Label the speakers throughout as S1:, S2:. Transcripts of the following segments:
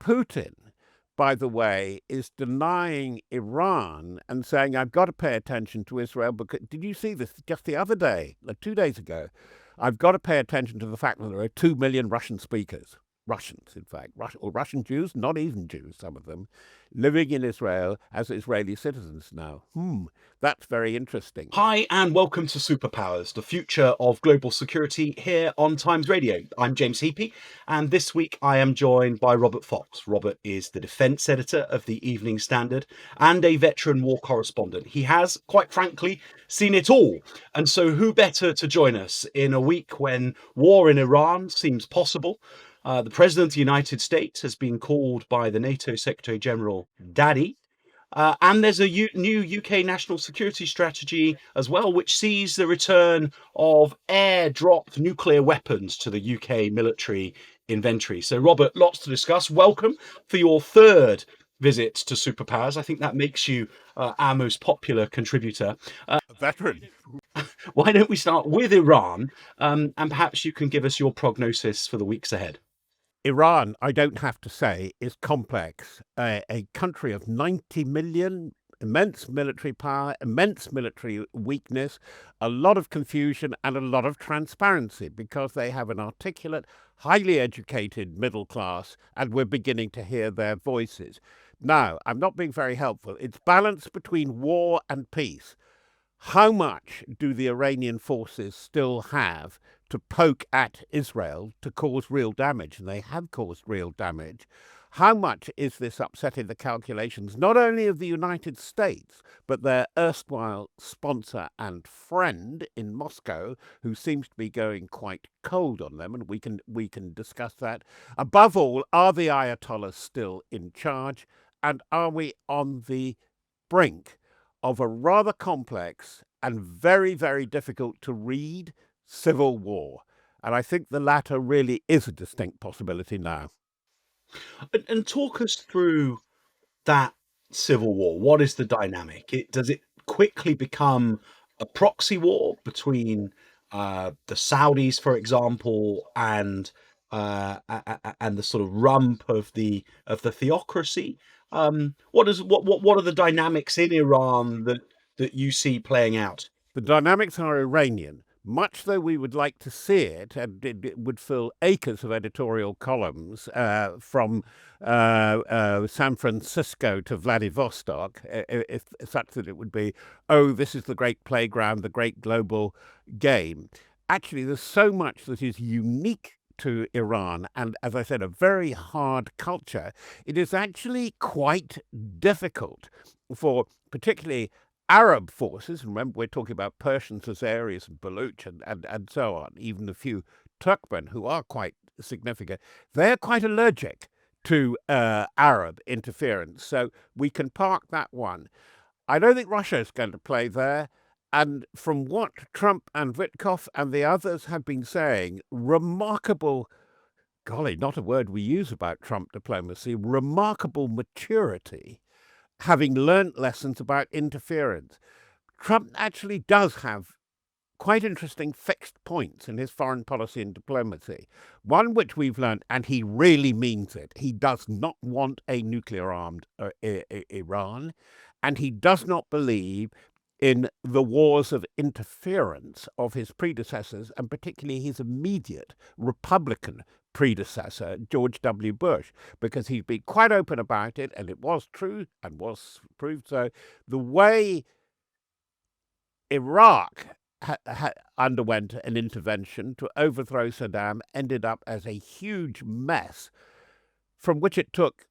S1: Putin, by the way, is denying Iran and saying, I've got to pay attention to Israel. Because, did you see this just the other day, 2 days ago? I've got to pay attention to the fact that there are 2 million Russian speakers. Russians, in fact, or Russian Jews, not even Jews, some of them, living in Israel as Israeli citizens now. That's very interesting.
S2: Hi, and welcome to Superpowers, the future of global security here on Times Radio. I'm James Heapy, and this week I am joined by Robert Fox. Robert is the defence editor of the Evening Standard and a veteran war correspondent. He has, quite frankly, seen it all. And so who better to join us in a week when war in Iran seems possible? The President of the United States has been called by the NATO Secretary General Daddy. And there's a new UK national security strategy as well, which sees the return of air-dropped nuclear weapons to the UK military inventory. So, Robert, lots to discuss. Welcome for your third visit to Superpowers. I think that makes you our most popular contributor.
S1: A veteran.
S2: Why don't we start with Iran, and perhaps you can give us your prognosis for the weeks ahead.
S1: Iran, I don't have to say, is complex. A country of 90 million, immense military power, immense military weakness, a lot of confusion, and a lot of transparency because they have an articulate, highly educated middle class, and we're beginning to hear their voices. Now, I'm not being very helpful. It's balance between war and peace. How much do the Iranian forces still have to poke at Israel to cause real damage? And they have caused real damage. How much is this upsetting the calculations, not only of the United States, but their erstwhile sponsor and friend in Moscow, who seems to be going quite cold on them? And we can discuss that. Above all, are the Ayatollahs still in charge? And are we on the brink of a rather complex and very, very difficult to read civil war? And I think the latter really is a distinct possibility now.
S2: And talk us through that civil war. What is the dynamic? Does it quickly become a proxy war between the Saudis, for example, and the sort of rump of the theocracy? What are the dynamics in Iran that you see playing out?
S1: The dynamics are Iranian. Much though we would like to see it, and it would fill acres of editorial columns from San Francisco to Vladivostok, if such that it would be, oh, this is the great playground, the great global game. Actually, there's so much that is unique to Iran, and as I said, a very hard culture. It is actually quite difficult for particularly Arab forces, remember we're talking about Persians, Azeris, and Baluch, and so on, even a few Turkmen who are quite significant, they're quite allergic to Arab interference. So we can park that one. I don't think Russia is going to play there. And from what Trump and Witkoff and the others have been saying, remarkable, golly, not a word we use about Trump diplomacy, remarkable maturity, having learnt lessons about interference. Trump actually does have quite interesting fixed points in his foreign policy and diplomacy. One which we've learnt, and he really means it, he does not want a nuclear-armed Iran, and he does not believe in the wars of interference of his predecessors, and particularly his immediate Republican predecessor, George W. Bush, because he's been quite open about it, and it was true and was proved so. The way Iraq underwent an intervention to overthrow Saddam ended up as a huge mess from which it took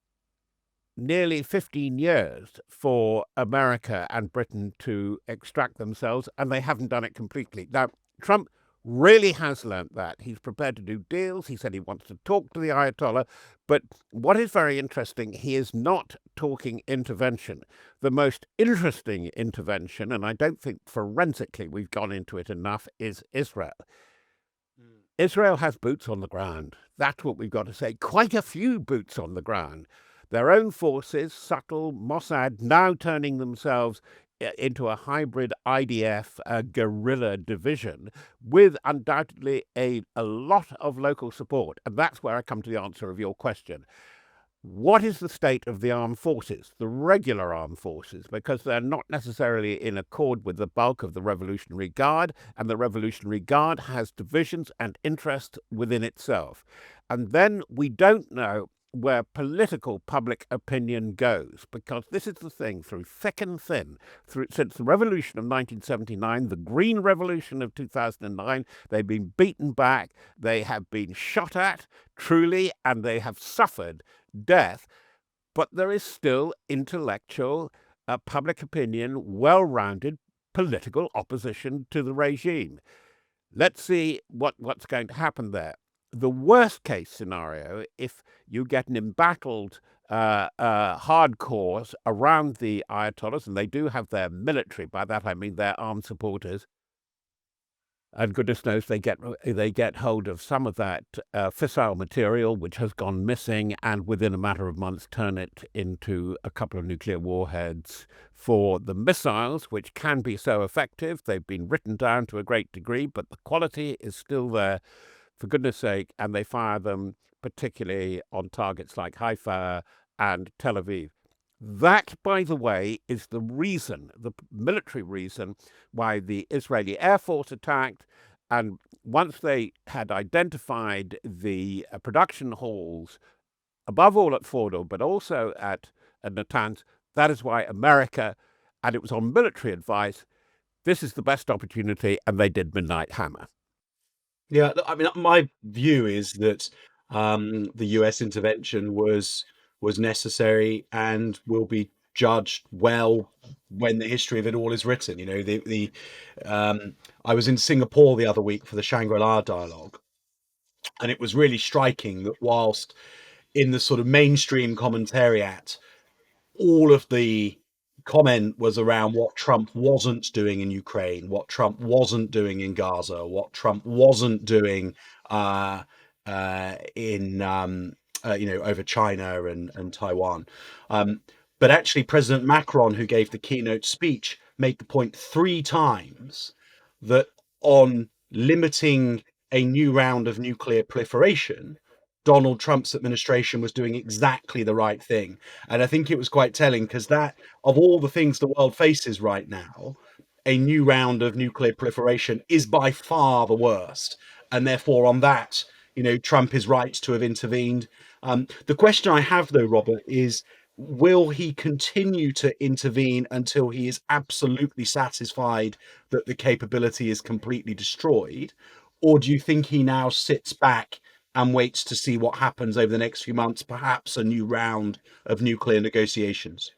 S1: nearly 15 years for America and Britain to extract themselves, and they haven't done it completely. Now, Trump really has learnt that. He's prepared to do deals. He said he wants to talk to the Ayatollah. But what is very interesting, he is not talking intervention. The most interesting intervention, and I don't think forensically we've gone into it enough, is Israel. Israel has boots on the ground. That's what we've got to say. Quite a few boots on the ground. Their own forces, subtle, Mossad, now turning themselves into a hybrid IDF guerrilla division with undoubtedly a lot of local support. And that's where I come to the answer of your question. what is the state of the armed forces, the regular armed forces, because they're not necessarily in accord with the bulk of the Revolutionary Guard, and the Revolutionary Guard has divisions and interests within itself. And then we don't know where political public opinion goes, because this is the thing, through thick and thin, since the revolution of 1979, the Green Revolution of 2009, they've been beaten back, they have been shot at, truly, and they have suffered death, but there is still intellectual, public opinion, well-rounded political opposition to the regime. Let's see what's going to happen there. The worst case scenario, if you get an embattled hardcores around the Ayatollahs, and they do have their military, by that I mean their armed supporters, and goodness knows they get hold of some of that fissile material which has gone missing, and within a matter of months turn it into a couple of nuclear warheads for the missiles, which can be so effective. They've been written down to a great degree, but the quality is still there, for goodness sake, and they fire them particularly on targets like Haifa and Tel Aviv. That, by the way, is the reason, the military reason, why the Israeli Air Force attacked. And once they had identified the production halls, above all at Fordo, but also at Natanz, that is why America, and it was on military advice, this is the best opportunity, and they did Midnight Hammer.
S2: Yeah, I mean, my view is that the US intervention was necessary and will be judged well when the history of it all is written. You know, I was in Singapore the other week for the Shangri-La dialogue, and it was really striking that whilst in the sort of mainstream commentariat, all of the comment was around what Trump wasn't doing in Ukraine, what Trump wasn't doing in Gaza, what Trump wasn't doing in over China and Taiwan. But actually, President Macron, who gave the keynote speech, made the point 3 times that on limiting a new round of nuclear proliferation, Donald Trump's administration was doing exactly the right thing. And I think it was quite telling, because that, of all the things the world faces right now, a new round of nuclear proliferation is by far the worst. And therefore, on that, Trump is right to have intervened. The question I have, though, Robert, is will he continue to intervene until he is absolutely satisfied that the capability is completely destroyed? Or do you think he now sits back and waits to see what happens over the next few months, perhaps a new round of nuclear negotiations?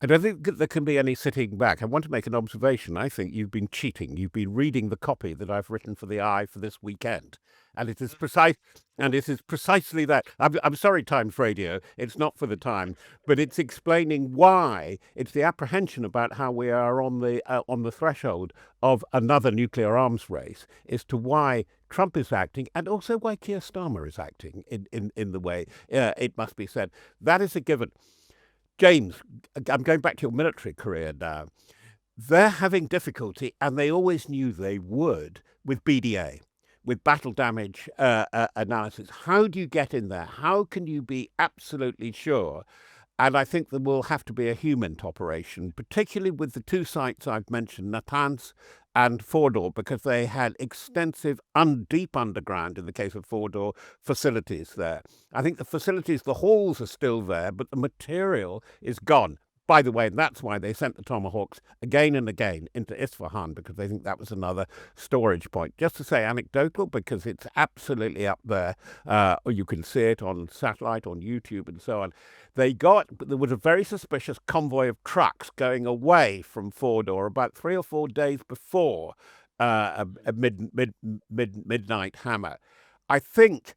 S1: I don't think there can be any sitting back. I want to make an observation. I think you've been cheating. You've been reading the copy that I've written for the Eye for this weekend, and it is precisely that. I'm sorry, Times Radio. It's not for the Times, but it's explaining why. It's the apprehension about how we are on the threshold of another nuclear arms race as to why Trump is acting, and also why Keir Starmer is acting in the way it must be said. That is a given. James, I'm going back to your military career now. They're having difficulty, and they always knew they would, with BDA, with battle damage analysis. How do you get in there? How can you be absolutely sure? And I think there will have to be a human operation, particularly with the 2 sites I've mentioned, Natanz and Fordor, because they had extensive deep underground, in the case of Fordor, facilities there. I think the facilities, the halls are still there, but the material is gone. By the way, that's why they sent the Tomahawks again and again into Isfahan, because they think that was another storage point. Just to say anecdotal, because it's absolutely up there. You can see it on satellite, on YouTube, and so on. There was a very suspicious convoy of trucks going away from Fordor about 3 or 4 days before a midnight hammer. I think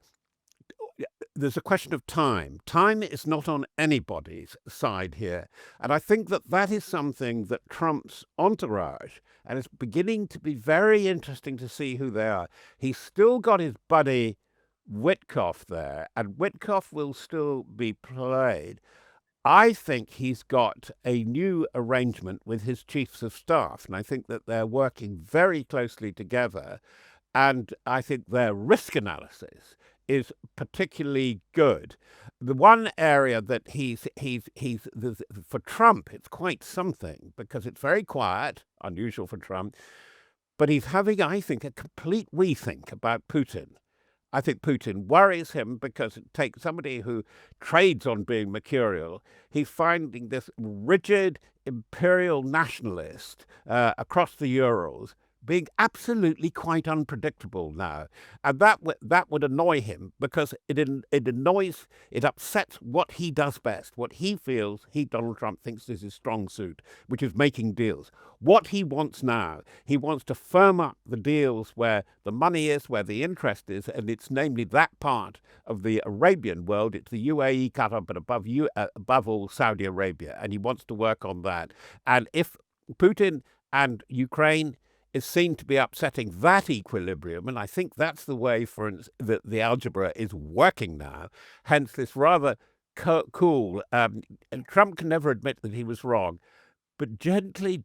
S1: there's a question of time. Time is not on anybody's side here. And I think that is something that Trump's entourage, and it's beginning to be very interesting to see who they are. He's still got his buddy Witkoff there, and Witkoff will still be played. I think he's got a new arrangement with his chiefs of staff, and I think that they're working very closely together. And I think their risk analysis is particularly good. The one area that for Trump, it's quite something because it's very quiet, unusual for Trump, but he's having, I think, a complete rethink about Putin. I think Putin worries him because it takes somebody who trades on being mercurial. He's finding this rigid imperial nationalist across the Urals being absolutely quite unpredictable now, and that would annoy him because it upsets what he does best, what he feels Donald Trump thinks is his strong suit, which is making deals. What he wants now, he wants to firm up the deals where the money is, where the interest is, and it's namely that part of the Arabian world. It's the UAE, Qatar, but above all Saudi Arabia, and he wants to work on that. And if Putin and Ukraine is seen to be upsetting that equilibrium, and I think that's the way the algebra is working now, hence this rather cool, and Trump can never admit that he was wrong, but gently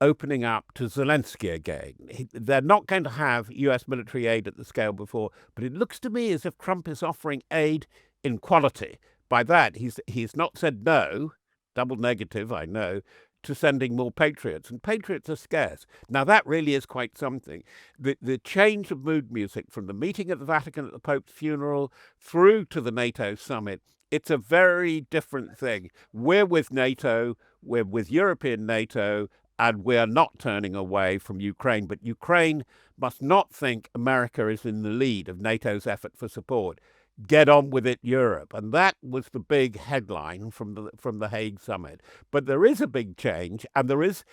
S1: opening up to Zelensky again. They're not going to have US military aid at the scale before, but it looks to me as if Trump is offering aid in quality. By that, he's not said no, double negative, I know, to sending more patriots, and patriots are scarce. Now, that really is quite something. The change of mood music from the meeting at the Vatican at the Pope's funeral through to the NATO summit, it's a very different thing. We're with NATO, we're with European NATO, and we are not turning away from Ukraine. But Ukraine must not think America is in the lead of NATO's effort for support. Get on with it, Europe. And that was the big headline from the Hague summit. But there is a big change, and there is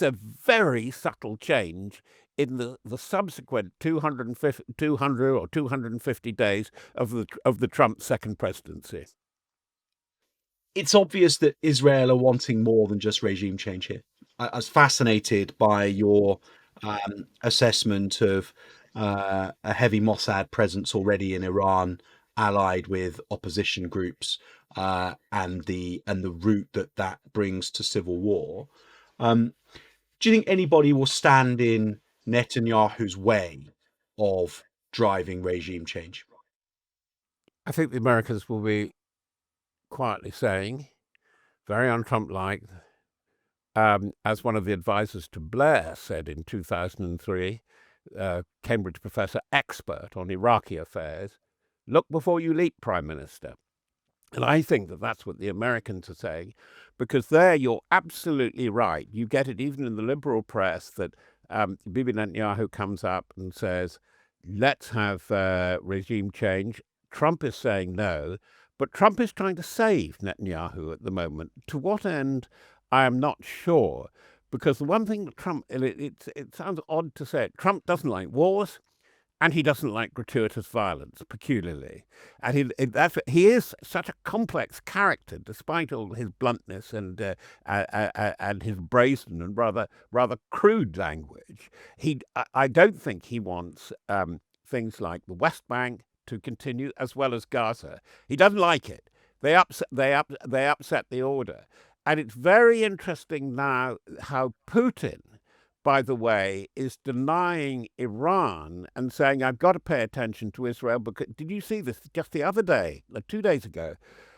S1: a very subtle change in the subsequent 200 or 250 days of the Trump second presidency.
S2: It's obvious that Israel are wanting more than just regime change here. I was fascinated by your assessment of a heavy Mossad presence already in Iran, allied with opposition groups, and the route that brings to civil war. Do you think anybody will stand in Netanyahu's way of driving regime change?
S1: I think the Americans will be quietly saying, very un-Trump-like, as one of the advisors to Blair said in 2003, Cambridge professor expert on Iraqi affairs, look before you leap, Prime Minister. And I think that that's what the Americans are saying, because there you're absolutely right. You get it even in the liberal press that Bibi Netanyahu comes up and says, let's have regime change. Trump is saying no, but Trump is trying to save Netanyahu at the moment. To what end, I am not sure, because the one thing that Trump, it sounds odd to say it, Trump doesn't like wars, and he doesn't like gratuitous violence, peculiarly. And he is such a complex character, despite all his bluntness and his brazen and rather crude language. I don't think he wants things like the West Bank to continue, as well as Gaza. He doesn't like it. They upset the order. And it's very interesting now how Putin, by the way, is denying Iran and saying, I've got to pay attention to Israel. Because, did you see this just the other day, 2 days ago?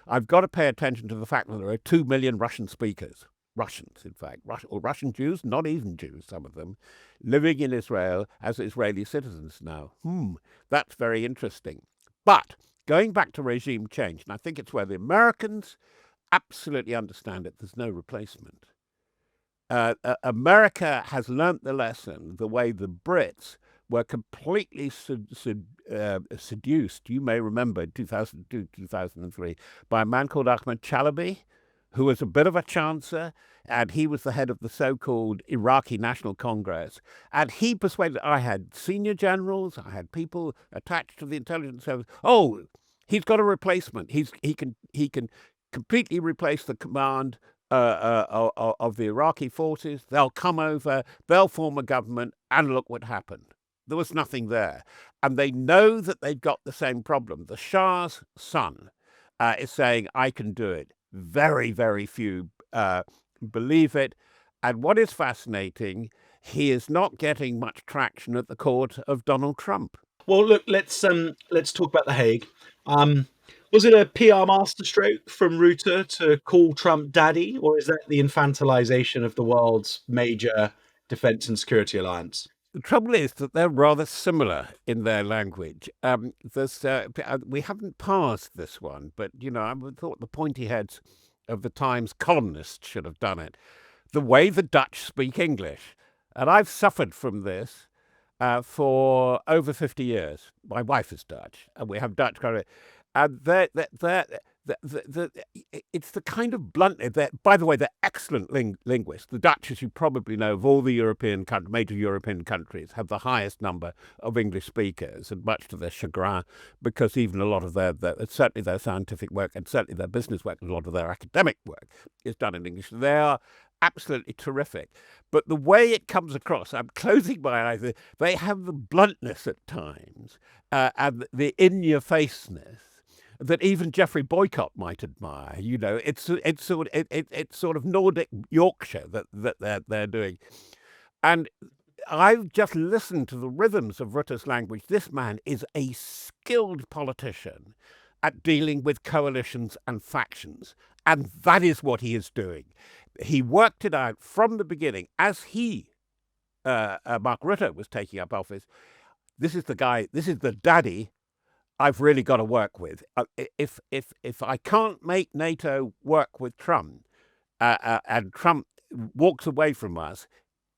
S1: I've got to pay attention to the fact that there are 2 million Russian speakers, Russians, in fact, or Russian Jews, not even Jews, some of them, living in Israel as Israeli citizens now. That's very interesting. But going back to regime change, and I think it's where the Americans absolutely understand it, there's no replacement. America has learnt the lesson the way the Brits were completely seduced, you may remember, in 2002, 2003, by a man called Ahmed Chalabi, who was a bit of a chancer, and he was the head of the so-called Iraqi National Congress. And he persuaded, I had senior generals, I had people attached to the intelligence service. Oh, he's got a replacement. He can completely replace the command of the Iraqi forces. They'll come over, they'll form a government, and look what happened. There was nothing there. And they know that they've got the same problem. The Shah's son is saying, I can do it. Very, very few believe it. And what is fascinating, he is not getting much traction at the court of Donald Trump.
S2: Well, look, let's talk about The Hague. Um, was it a PR masterstroke from Rutte to call Trump daddy, or is that the infantilization of the world's major defense and security alliance?
S1: The trouble is that they're rather similar in their language. We haven't parsed this one, but I would thought the pointy heads of the Times columnists should have done it. The way the Dutch speak English, and I've suffered from this for over 50 years. My wife is Dutch, and we have Dutch kind of, and it's the kind of bluntness that, by the way, they're excellent linguists. The Dutch, as you probably know, of all the major European countries, have the highest number of English speakers, and much to their chagrin, because even a lot of certainly their scientific work and certainly their business work, and a lot of their academic work is done in English. They are absolutely terrific. But the way it comes across, I'm closing my eyes, they have the bluntness at times and the in-your-faceness that even Geoffrey Boycott might admire. It's sort of Nordic Yorkshire that they're doing. And I've just listened to the rhythms of Rutte's language. This man is a skilled politician at dealing with coalitions and factions. And that is what he is doing. He worked it out from the beginning as Mark Rutte, was taking up office. This is the guy, this is the daddy I've really got to work with. If I can't make NATO work with Trump, and Trump walks away from us,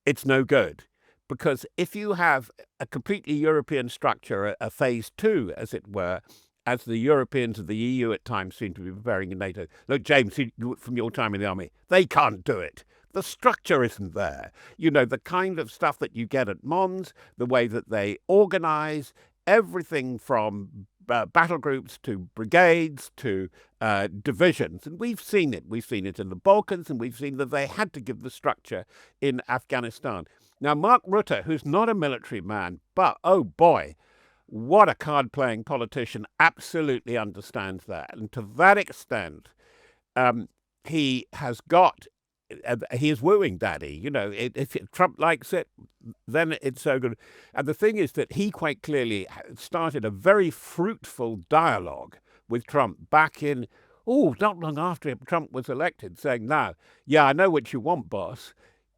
S1: it's no good. Because if you have a completely European structure, a phase two, as it were, as the Europeans and the EU at times seem to be preparing in NATO. Look, James, from your time in the army, they can't do it. The structure isn't there. The kind of stuff that you get at Mons, the way that they organize, everything from battle groups to brigades to divisions. And we've seen it. We've seen it in the Balkans, and we've seen that they had to give the structure in Afghanistan. Now, Mark Rutte, who's not a military man, but, oh boy, what a card-playing politician, absolutely understands that. And to that extent, he has got, he is wooing daddy. If Trump likes it, then it's so good. And the thing is that he quite clearly started a very fruitful dialogue with Trump back in, not long after Trump was elected, saying, now, yeah, I know what you want, boss.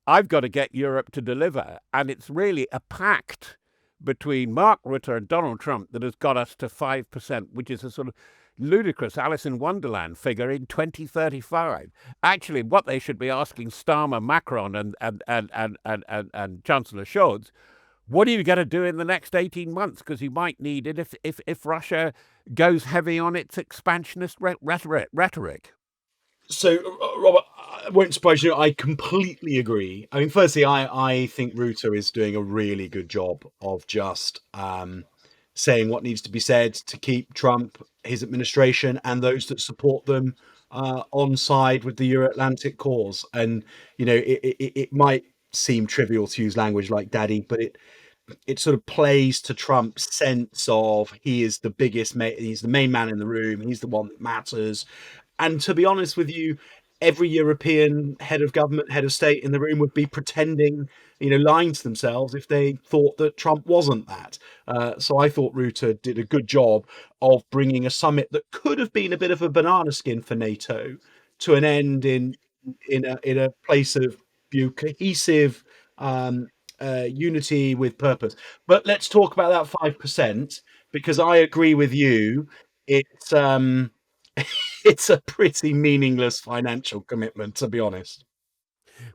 S1: I've got to get Europe to deliver. And it's really a pact between Mark Rutte and Donald Trump that has got us to 5%, which is a sort of ludicrous Alice in Wonderland figure in 2035. Actually, what they should be asking Starmer, Macron, and Chancellor Scholz, what are you going to do in the next 18 months? Because you might need it if Russia goes heavy on its expansionist rhetoric.
S2: So, Robert, I won't surprise you. I completely agree. I mean, firstly, I think Rutte is doing a really good job of just saying what needs to be said to keep Trump, his administration, and those that support them on side with the Euro-Atlantic cause. And it might seem trivial to use language like "daddy," but it sort of plays to Trump's sense of he is the biggest, he's the main man in the room, he's the one that matters. And to be honest with you, every European head of government, head of state in the room would be pretending, lying to themselves if they thought that Trump wasn't that. So I thought Rutte did a good job of bringing a summit that could have been a bit of a banana skin for NATO to an end in a place of cohesive unity with purpose. But let's talk about that 5%, because I agree with you. It's it's a pretty meaningless financial commitment, to be honest.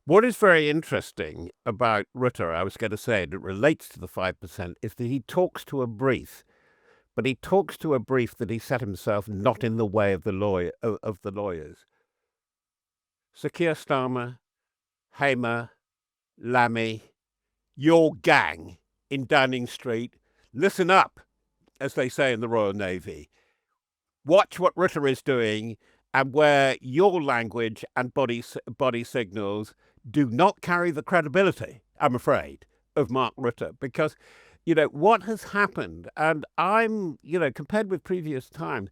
S1: What is very interesting about Rutte, I was going to say, and it relates to the 5%, is that he talks to a brief, but he talks to a brief that he set himself not in the way of the lawyers. Sir Keir Starmer, Hamer, Lammy, your gang in Downing Street, listen up, as they say in the Royal Navy. Watch what Rutte is doing, and where your language and body signals do not carry the credibility, I'm afraid, of Mark Rutte. Because, what has happened, and I'm, compared with previous times,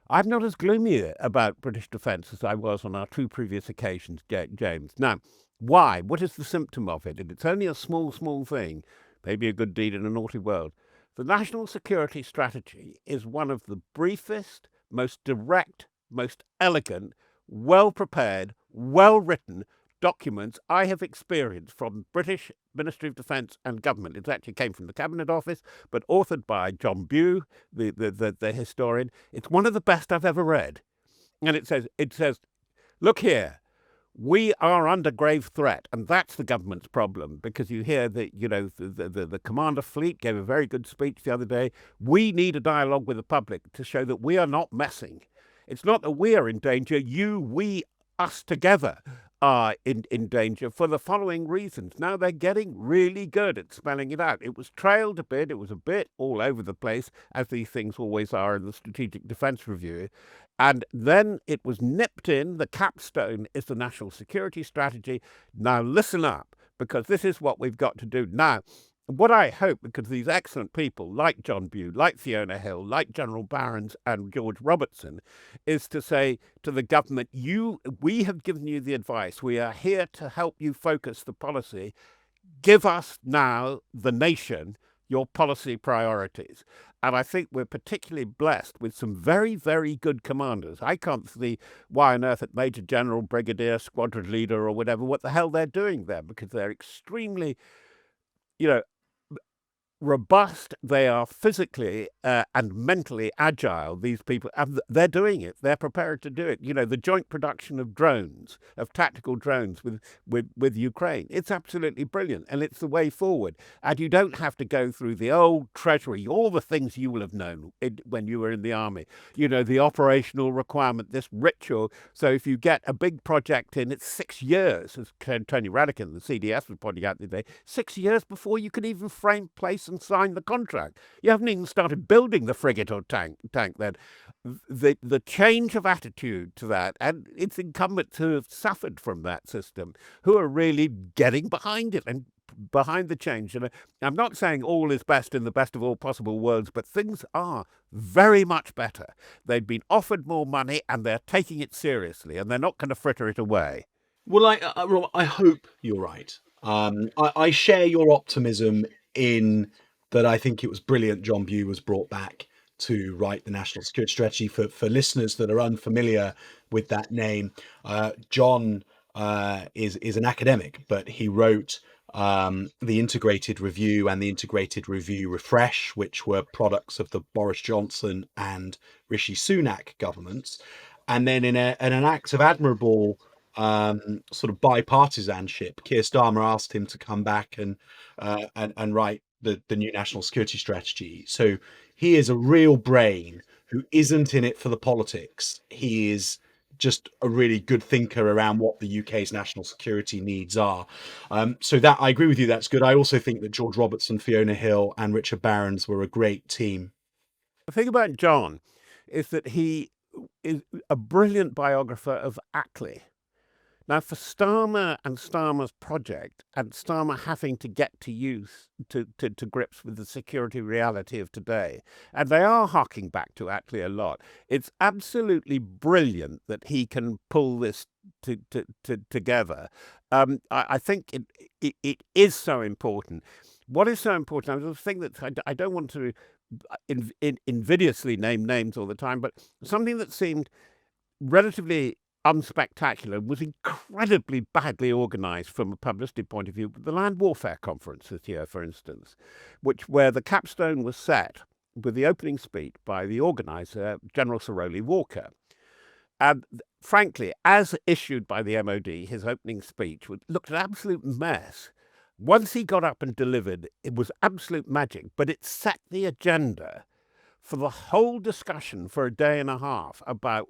S1: I'm not as gloomy about British defence as I was on our two previous occasions, James. Now, why? What is the symptom of it? And it's only a small thing, maybe a good deed in a naughty world. The national security strategy is one of the briefest, most direct, most elegant, well prepared, well written documents I have experienced from British Ministry of Defence and government. It actually came from the Cabinet Office, but authored by John Bew, the historian. It's one of the best I've ever read. And it says, look here, we are under grave threat, and that's the government's problem, because you hear that, the commander fleet gave a very good speech the other day. We need a dialogue with the public to show that we are not messing. It's not that we are in danger. We, us together are in danger for the following reasons. Now they're getting really good at spelling it out. It was trailed a bit. It was a bit all over the place, as these things always are in the Strategic Defence Review. And then it was nipped in. The capstone is the national security strategy. Now listen up, because this is what we've got to do. Now, what I hope, because these excellent people like John Bew, like Fiona Hill, like General Barrons and George Robertson, is to say to the government, we have given you the advice. We are here to help you focus the policy. Give us now, the nation, your policy priorities. And I think we're particularly blessed with some very, very good commanders. I can't see why on earth at Major General, Brigadier, Squadron Leader, or whatever, what the hell they're doing there, because they're extremely, you know, robust. They are physically and mentally agile. These people, and they're doing it. They're prepared to do it. The joint production of drones, of tactical drones with Ukraine. It's absolutely brilliant, and it's the way forward. And you don't have to go through the old treasury, all the things you will have known when you were in the army. The operational requirement, this ritual. So if you get a big project in, it's 6 years, as Tony Radican, the CDS, was pointing out today, 6 years before you can even frame, place, and sign the contract. You haven't even started building the frigate or tank then. The change of attitude to that, and it's incumbent to have suffered from that system, who are really getting behind it and behind the change. And I'm not saying all is best in the best of all possible worlds, but things are very much better. They've been offered more money, and they're taking it seriously, and they're not going to fritter it away.
S2: Well, Rob, I hope you're right. I share your optimism in that. I think it was brilliant John Bew was brought back to write the national security strategy. For listeners that are unfamiliar with that name, John is an academic, but he wrote the Integrated Review and the Integrated Review Refresh, which were products of the Boris Johnson and Rishi Sunak governments. And then in an act of admirable sort of bipartisanship, Keir Starmer asked him to come back and write the new national security strategy. So he is a real brain who isn't in it for the politics. He is just a really good thinker around what the UK's national security needs are. So that, I agree with you, that's good. I also think that George Robertson, Fiona Hill, and Richard Barrons were a great team.
S1: The thing about John is that he is a brilliant biographer of Attlee. Now, for Starmer and Starmer's project, and Starmer having to get to grips with the security reality of today, and they are harking back to Attlee a lot, it's absolutely brilliant that he can pull this together. I think it is so important. What is so important, the thing that I don't want to invidiously name names all the time, but something that seemed relatively unspectacular was incredibly badly organised from a publicity point of view. The Land Warfare Conference this year, for instance, where the capstone was set with the opening speech by the organiser, General Sir Rowley Walker. And frankly, as issued by the MOD, his opening speech looked an absolute mess. Once he got up and delivered, it was absolute magic, but it set the agenda for the whole discussion for a day and a half about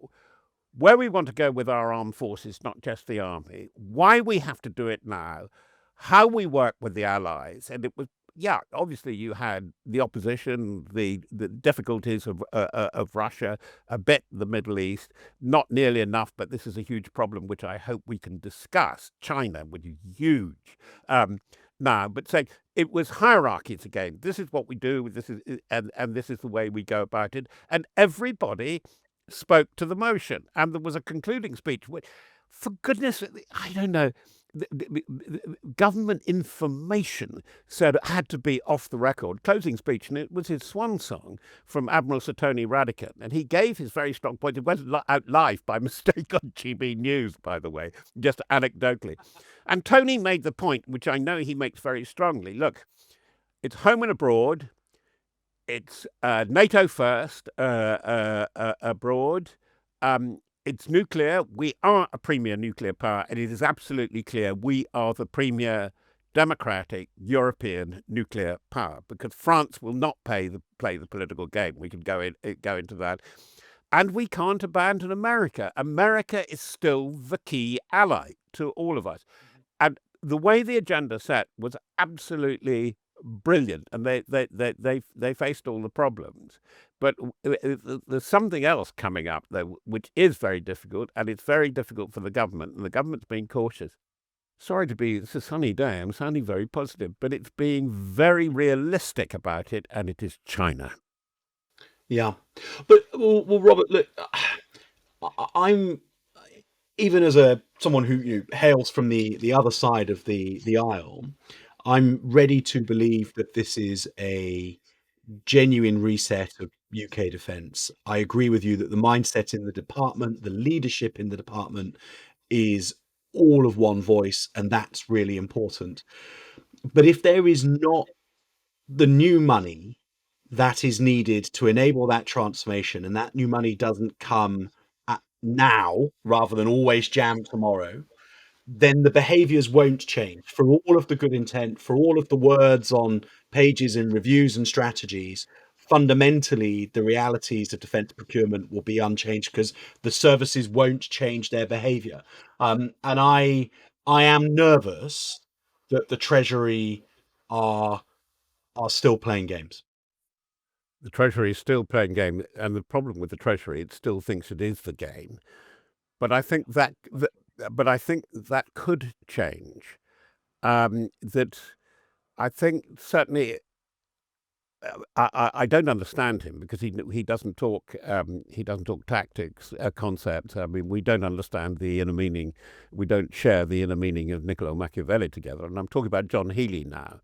S1: where we want to go with our armed forces, not just the army, why we have to do it now, how we work with the allies. And it was, obviously you had the opposition, the difficulties of Russia, a bit the Middle East, not nearly enough, but this is a huge problem which I hope we can discuss. China, which is huge now, but saying it was hierarchies again. This is what we do, and this is the way we go about it. And everybody spoke to the motion, and there was a concluding speech which, for goodness, I don't know, government information said it had to be off the record closing speech, and it was his swan song from Admiral Sir Tony Radican, and he gave his very strong point. It went out live by mistake on GB News, by the way, just anecdotally. And Tony made the point, which I know he makes very strongly. Look, it's home and abroad. It's NATO first abroad. It's nuclear. We are a premier nuclear power, and it is absolutely clear we are the premier democratic European nuclear power, because France will not play the political game. We can go into that. And we can't abandon America. America is still the key ally to all of us. And the way the agenda set was absolutely brilliant, and they faced all the problems. But there's something else coming up, though, which is very difficult, and it's very difficult for the government, and the government's being cautious. Sorry to be, it's a sunny day, I'm sounding very positive, but it's being very realistic about it, and it is China.
S2: Yeah. But, well, Robert, look, I'm, even as someone who hails from the other side of the aisle, I'm ready to believe that this is a genuine reset of UK defence. I agree with you that the mindset in the department, the leadership in the department, is all of one voice, and that's really important. But if there is not the new money that is needed to enable that transformation, and that new money doesn't come now rather than always jam tomorrow, then the behaviors won't change. For all of the good intent, for all of the words on pages in reviews and strategies, fundamentally the realities of defence procurement will be unchanged, because the services won't change their behaviour. And I am nervous that the Treasury are still playing games.
S1: The Treasury is still playing game, and the problem with the Treasury, it still thinks it is the game. But I think that could change. That I think certainly. I don't understand him, because he doesn't talk tactics, concepts. I mean, we don't understand the inner meaning. We don't share the inner meaning of Niccolo Machiavelli together. And I'm talking about John Healey now.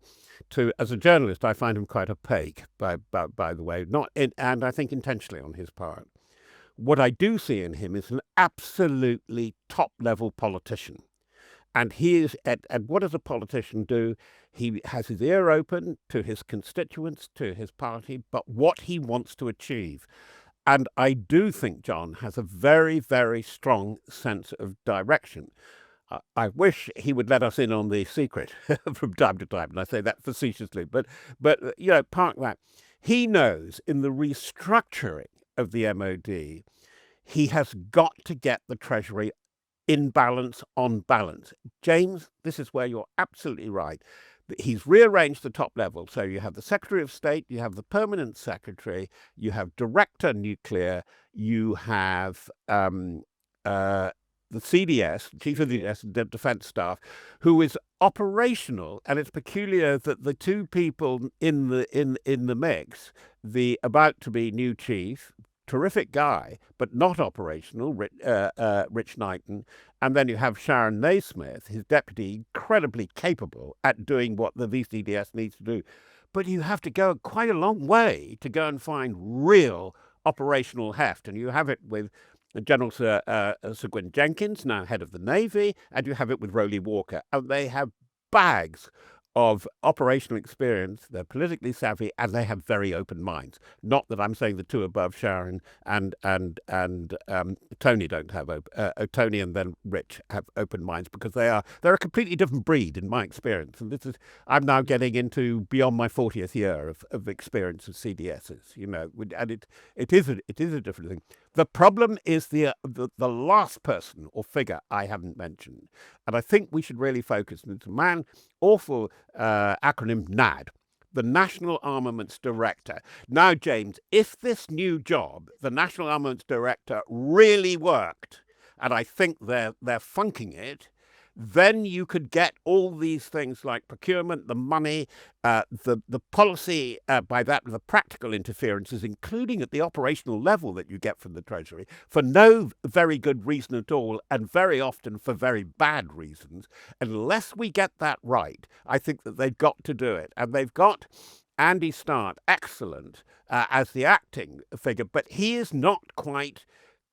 S1: As a journalist, I find him quite opaque. By the way, and I think intentionally on his part. What I do see in him is an absolutely top-level politician. And what does a politician do? He has his ear open to his constituents, to his party, but what he wants to achieve. And I do think John has a very, very strong sense of direction. I wish he would let us in on the secret from time to time, and I say that facetiously. But park that. He knows in the restructuring of the MOD, he has got to get the Treasury in balance, on balance. James, this is where you're absolutely right. He's rearranged the top level. So you have the Secretary of State, you have the Permanent Secretary, you have Director Nuclear, you have the CDS, Chief of the Defence Staff, who is operational. And it's peculiar that the two people in the mix, the about to be new chief, terrific guy, but not operational, Rich Knighton. And then you have Sharon Naismith, his deputy, incredibly capable at doing what the VCDS needs to do. But you have to go quite a long way to go and find real operational heft. And you have it with General Sir Gwyn Jenkins, now head of the Navy, and you have it with Rowley Walker. And they have bags of operational experience. They're politically savvy, and they have very open minds. Not that I'm saying the two above, Sharon and Tony, don't have Tony and then Rich have open minds, because they're a completely different breed in my experience. And I'm now getting into beyond my 40th year of experience of CDSs, and it is a different thing. The problem is the last person or figure I haven't mentioned, and I think we should really focus. And it's a man, awful acronym, NAD, the National Armaments Director. Now, James, if this new job, the National Armaments Director, really worked, and I think they're funking it, then you could get all these things like procurement, the money, the policy, by that the practical interferences, including at the operational level that you get from the Treasury, for no very good reason at all, and very often for very bad reasons. Unless we get that right, I think that they've got to do it. And they've got Andy Start, excellent, as the acting figure, but he is not quite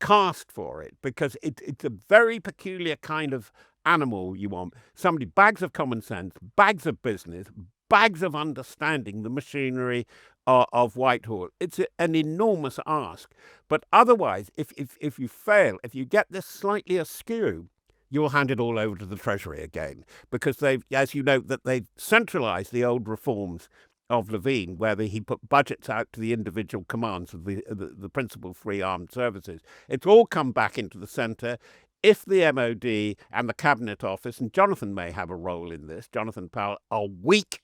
S1: cast for it because it's a very peculiar kind of animal you want. Somebody, bags of common sense, bags of business, bags of understanding the machinery of Whitehall. It's an enormous ask. But otherwise, if you fail, if you get this slightly askew, you'll hand it all over to the Treasury again, because they've, as you know, that they've centralised the old reforms of Levine, where he put budgets out to the individual commands of the principal three armed services. It's all come back into the centre. If the MOD and the Cabinet Office, and Jonathan may have a role in this, Jonathan Powell, are weak,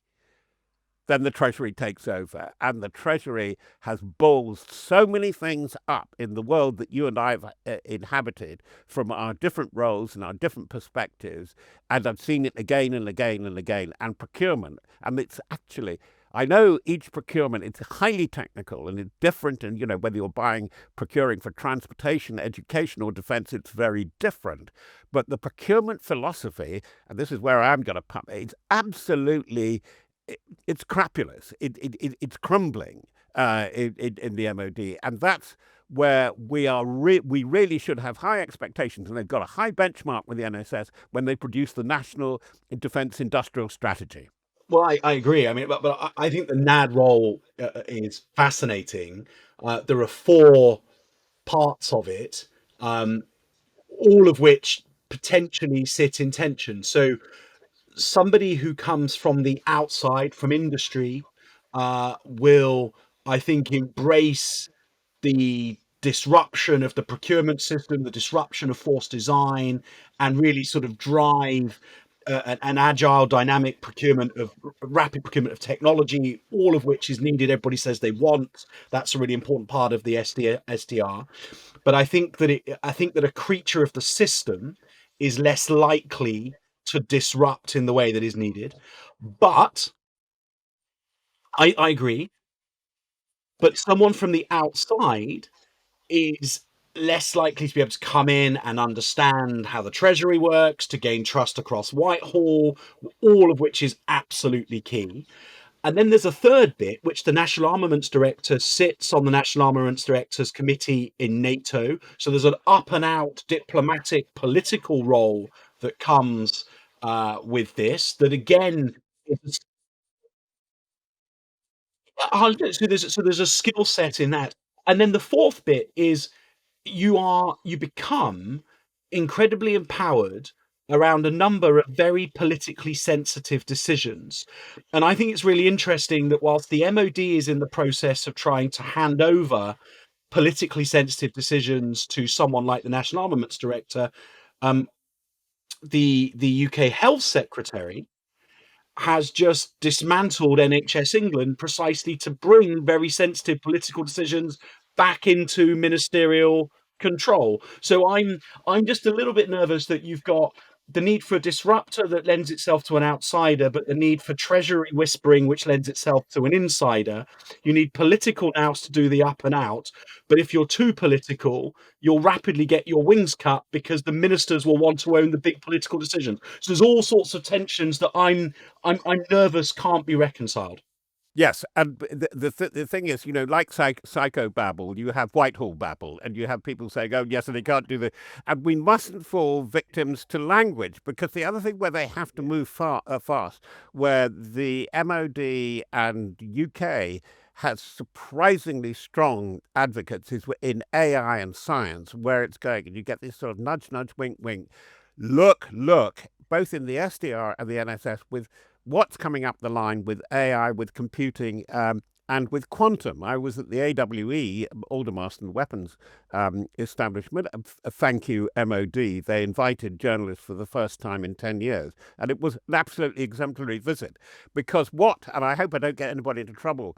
S1: then the Treasury takes over. And the Treasury has ballsed so many things up in the world that you and I have inhabited from our different roles and our different perspectives. And I've seen it again and again and again. And procurement, and it's actually, I know each procurement, it's highly technical and it's different. And, whether you're procuring for transportation, education, or defense, it's very different. But the procurement philosophy, and this is where I'm going to pump, it's absolutely, it's crapulous. It's crumbling in the MOD. And that's where we are. We really should have high expectations. And they've got a high benchmark with the NSS when they produce the National Defence Industrial Strategy.
S2: Well, I agree. I mean, but I think the NAD role is fascinating. There are four parts of it, all of which potentially sit in tension. So somebody who comes from the outside, from industry, will, I think, embrace the disruption of the procurement system, the disruption of force design, and really sort of drive an agile, dynamic procurement of rapid procurement of technology, all of which is needed. Everybody says they want. That's a really important part of the SDR. But I think that a creature of the system is less likely to disrupt in the way that is needed. But I agree. But someone from the outside is less likely to be able to come in and understand how the Treasury works, to gain trust across Whitehall, all of which is absolutely key. And then there's a third bit, which the National Armaments Director sits on the National Armaments Directors Committee in NATO. So there's an up and out diplomatic political role that comes with this, that again is, so there's a skill set in that. And then the fourth bit is you become incredibly empowered around a number of very politically sensitive decisions. And I think it's really interesting that whilst the MOD is in the process of trying to hand over politically sensitive decisions to someone like the National Armaments Director, the UK Health Secretary has just dismantled NHS England precisely to bring very sensitive political decisions back into ministerial control. So I'm just a little bit nervous that you've got the need for a disruptor that lends itself to an outsider, but the need for Treasury whispering, which lends itself to an insider. You need political nous to do the up and out. But if you're too political, you'll rapidly get your wings cut because the ministers will want to own the big political decisions. So there's all sorts of tensions that I'm nervous can't be reconciled.
S1: Yes, and the thing is, like psychobabble, you have Whitehall babble, and you have people saying, "Oh, yes, and they can't do the," and we mustn't fall victims to language, because the other thing where they have to move fast, where the MOD and UK has surprisingly strong advocates, is in AI and science, where it's going, and you get this sort of nudge, nudge, wink, wink, look, both in the SDR and the NSS with what's coming up the line with AI, with computing, and with quantum. I was at the AWE, Aldermaston Weapons Establishment. Thank you, MOD. They invited journalists for the first time in 10 years. And it was an absolutely exemplary visit. Because and I hope I don't get anybody into trouble,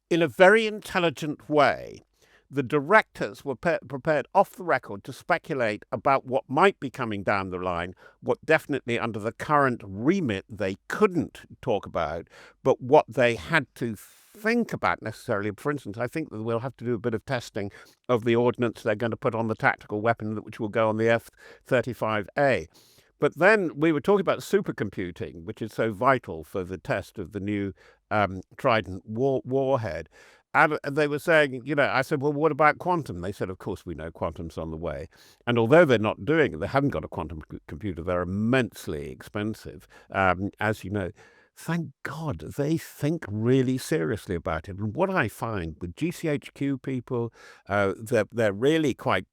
S1: in a very intelligent way, the directors were prepared off the record to speculate about what might be coming down the line, what definitely under the current remit they couldn't talk about, but what they had to think about necessarily. For instance, I think that we'll have to do a bit of testing of the ordnance they're going to put on the tactical weapon, which will go on the F-35A. But then we were talking about supercomputing, which is so vital for the test of the new Trident warhead. And they were saying, I said, well, what about quantum? They said, of course, we know quantum's on the way. And although they're not doing it, they haven't got a quantum computer, they're immensely expensive, as you know. Thank God they think really seriously about it. And what I find with GCHQ people, they're really quite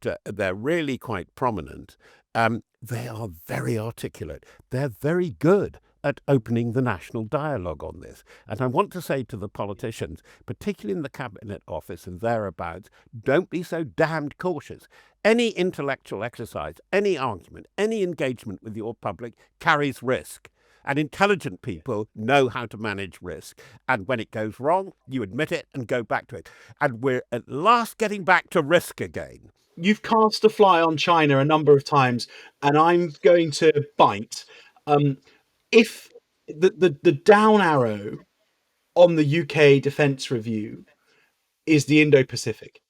S1: prominent. They are very articulate. They're very good at opening the national dialogue on this. And I want to say to the politicians, particularly in the Cabinet Office and thereabouts, don't be so damned cautious. Any intellectual exercise, any argument, any engagement with your public carries risk. And intelligent people know how to manage risk. And when it goes wrong, you admit it and go back to it. And we're at last getting back to risk again.
S2: You've cast a fly on China a number of times, and I'm going to bite. If the down arrow on the UK Defence Review is the Indo-Pacific,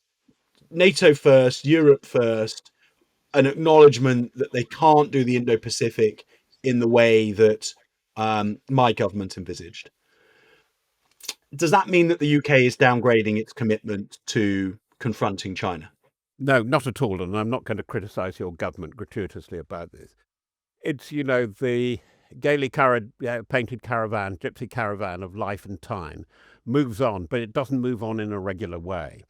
S2: NATO first, Europe first, an acknowledgement that they can't do the Indo-Pacific in the way that my government envisaged. Does that mean that the UK is downgrading its commitment to confronting China?
S1: No, not at all. And I'm not going to criticize your government gratuitously about this. It's, the gaily painted caravan, gypsy caravan of life and time moves on, but it doesn't move on in a regular way.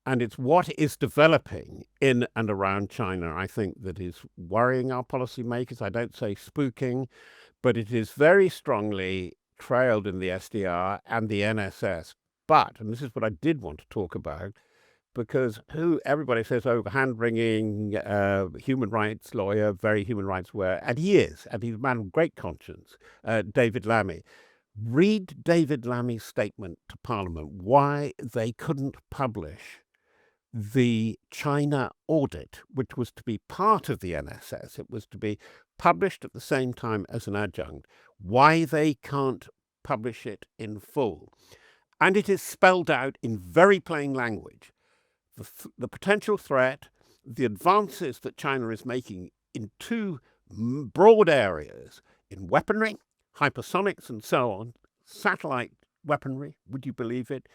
S1: And it's what is developing in and around China, I think, that is worrying our policymakers. I don't say spooking, but it is very strongly trailed in the SDR and the NSS. But, and this is what I did want to talk about, because everybody says, hand-wringing human rights lawyer, very human rights aware, and he is, and he's a man of great conscience, David Lammy. Read David Lammy's statement to Parliament why they couldn't publish the China audit, which was to be part of the NSS. It was to be published at the same time as an adjunct, why they can't publish it in full. And it is spelled out in very plain language. The potential threat, the advances that China is making in two broad areas, in weaponry, hypersonics and so on, satellite weaponry, would you believe it?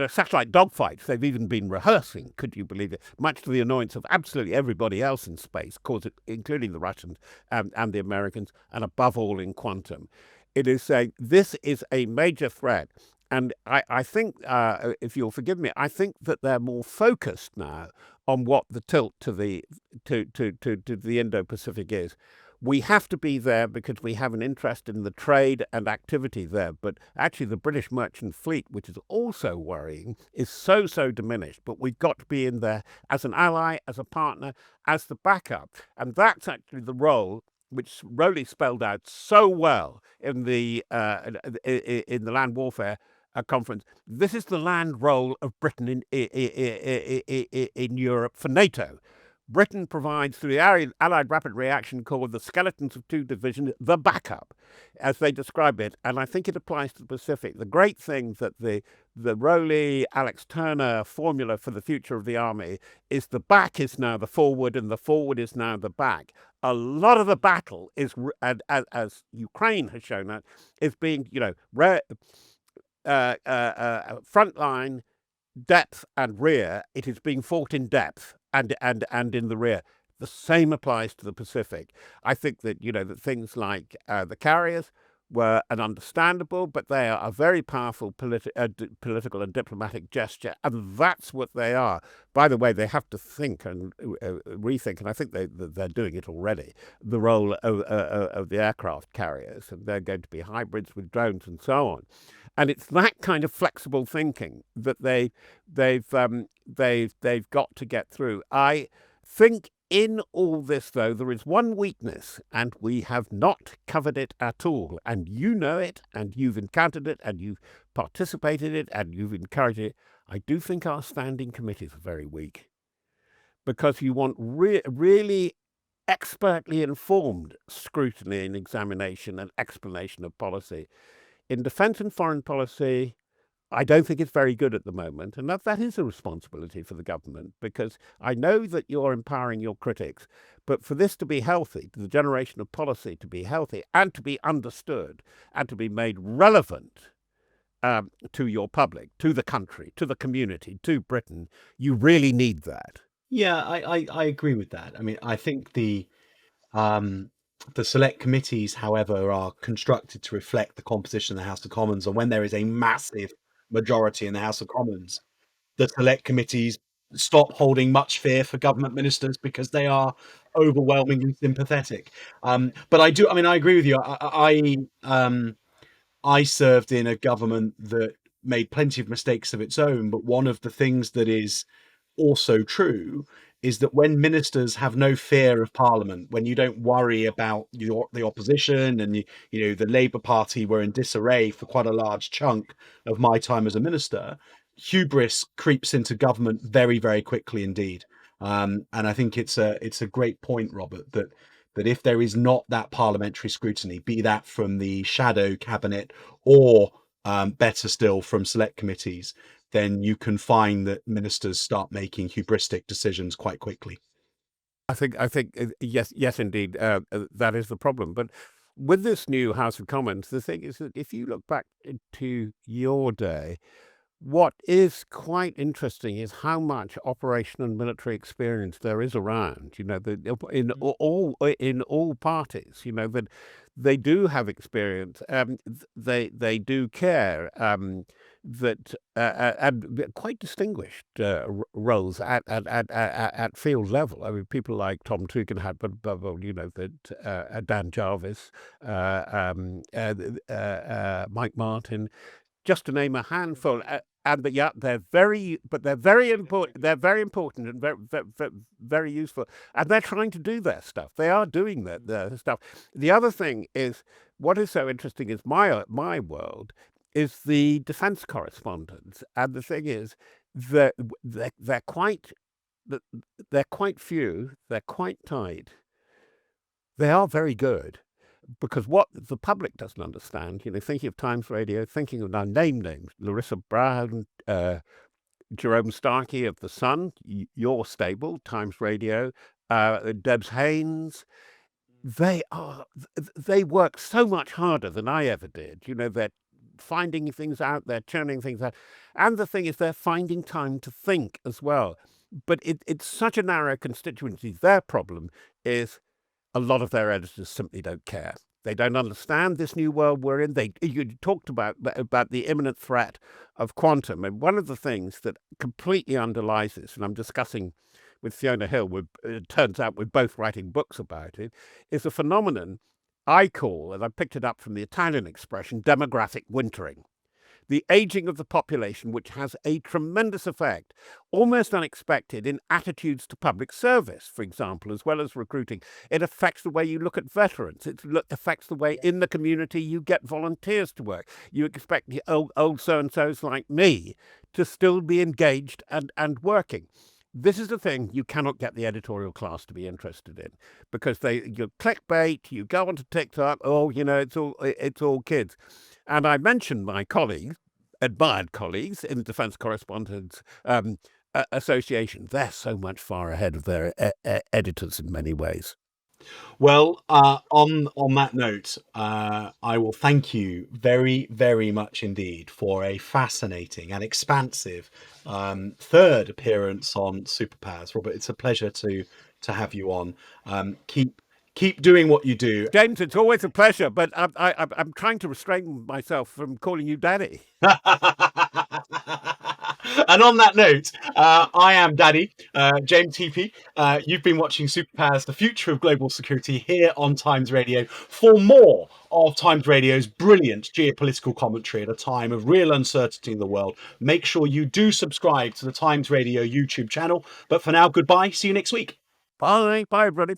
S1: Satellite dogfights, they've even been rehearsing, could you believe it? Much to the annoyance of absolutely everybody else in space, including the Russians and the Americans, and above all in quantum. It is saying this is a major threat. And I think, if you'll forgive me, I think that they're more focused now on what the tilt to the Indo-Pacific is. We have to be there because we have an interest in the trade and activity there. But actually, the British merchant fleet, which is also worrying, is so diminished. But we've got to be in there as an ally, as a partner, as the backup. And that's actually the role which Rowley spelled out so well in the land warfare conference. This is the land role of Britain in Europe for NATO. Britain provides, through the Allied Rapid Reaction Corps, the skeletons of two divisions, the backup, as they describe it. And I think it applies to the Pacific. The great thing that the Rowley, Alex Turner formula for the future of the army is the back is now the forward and the forward is now the back. A lot of the battle is, as Ukraine has shown us, is being, front line, depth and rear. It is being fought in depth and in the rear. The same applies to the Pacific. I think that, that things like the carriers were an understandable, but they are a very powerful political and diplomatic gesture, and that's what they are. By the way, they have to think and rethink, and I think they're doing it already, the role of the aircraft carriers, and they're going to be hybrids with drones and so on. And it's that kind of flexible thinking that they've got to get through. I think in all this, though, there is one weakness, and we have not covered it at all. And you know it, and you've encountered it, and you've participated in it, and you've encouraged it. I do think our standing committees are very weak, because you want really expertly informed scrutiny and examination and explanation of policy. In defence and foreign policy, I don't think it's very good at the moment, and that is a responsibility for the government, because I know that you're empowering your critics, but for this to be healthy, the generation of policy to be healthy and to be understood and to be made relevant to your public, to the country, to the community, to Britain, you really need that.
S2: Yeah, I agree with that. I mean, I think the select committees, however, are constructed to reflect the composition of the House of Commons, and when there is a massive majority in the House of Commons, the select committees stop holding much fear for government ministers because they are overwhelmingly sympathetic. But I mean, I agree with you. I served in a government that made plenty of mistakes of its own, but one of the things that is also true is that when ministers have no fear of Parliament, when you don't worry about the opposition, and the Labour Party were in disarray for quite a large chunk of my time as a minister, hubris creeps into government very, very quickly indeed. And I think it's a great point, Robert, that if there is not that parliamentary scrutiny, be that from the shadow cabinet or better still from select committees, then you can find that ministers start making hubristic decisions quite quickly.
S1: I think yes, indeed, that is the problem. But with this new House of Commons, the thing is that if you look back into your day, what is quite interesting is how much operation and military experience there is around. In all parties, that they do have experience. They do care. That and quite distinguished roles at field level. I mean, people like Tom Tugendhat, but above all, that Dan Jarvis, Mike Martin, just to name a handful. Yeah, they're very important. They're very important and very useful. And they're trying to do their stuff. They are doing their stuff. The other thing is, what is so interesting is my world is the defense correspondents. And the thing is that they're quite they're quite few. They're quite tight. They are very good, because what the public doesn't understand, thinking of Times Radio, thinking of now name names, Larissa Brown, Jerome Starkey of The Sun, your stable, Times Radio, Debs Haynes, they work so much harder than I ever did. They're finding things out, they're churning things out. And the thing is, they're finding time to think as well. But it's such a narrow constituency. Their problem is a lot of their editors simply don't care. They don't understand this new world we're in. You talked about the imminent threat of quantum, and one of the things that completely underlies this, and I'm discussing with Fiona Hill, it turns out we're both writing books about it, is a phenomenon I call, and I picked it up from the Italian expression, demographic wintering. The aging of the population, which has a tremendous effect, almost unexpected, in attitudes to public service, for example, as well as recruiting. It affects the way you look at veterans. It affects the way in the community you get volunteers to work. You expect the old so-and-sos like me to still be engaged and working. This is the thing you cannot get the editorial class to be interested in, because you clickbait, you go onto TikTok, it's all kids. And I mentioned my admired colleagues in the Defence Correspondents Association. They're so much far ahead of their editors in many ways.
S2: Well, on that note, I will thank you very, very much indeed for a fascinating and expansive third appearance on Superpowers, Robert. It's a pleasure to have you on. Keep doing what you do.
S1: James, it's always a pleasure, but I'm trying to restrain myself from calling you Daddy.
S2: And on that note, I am Daddy, James Heapy. You've been watching Superpowers, the future of global security, here on Times Radio. For more of Times Radio's brilliant geopolitical commentary at a time of real uncertainty in the world, make sure you do subscribe to the Times Radio YouTube channel. But for now, goodbye. See you next week.
S1: Bye, everybody.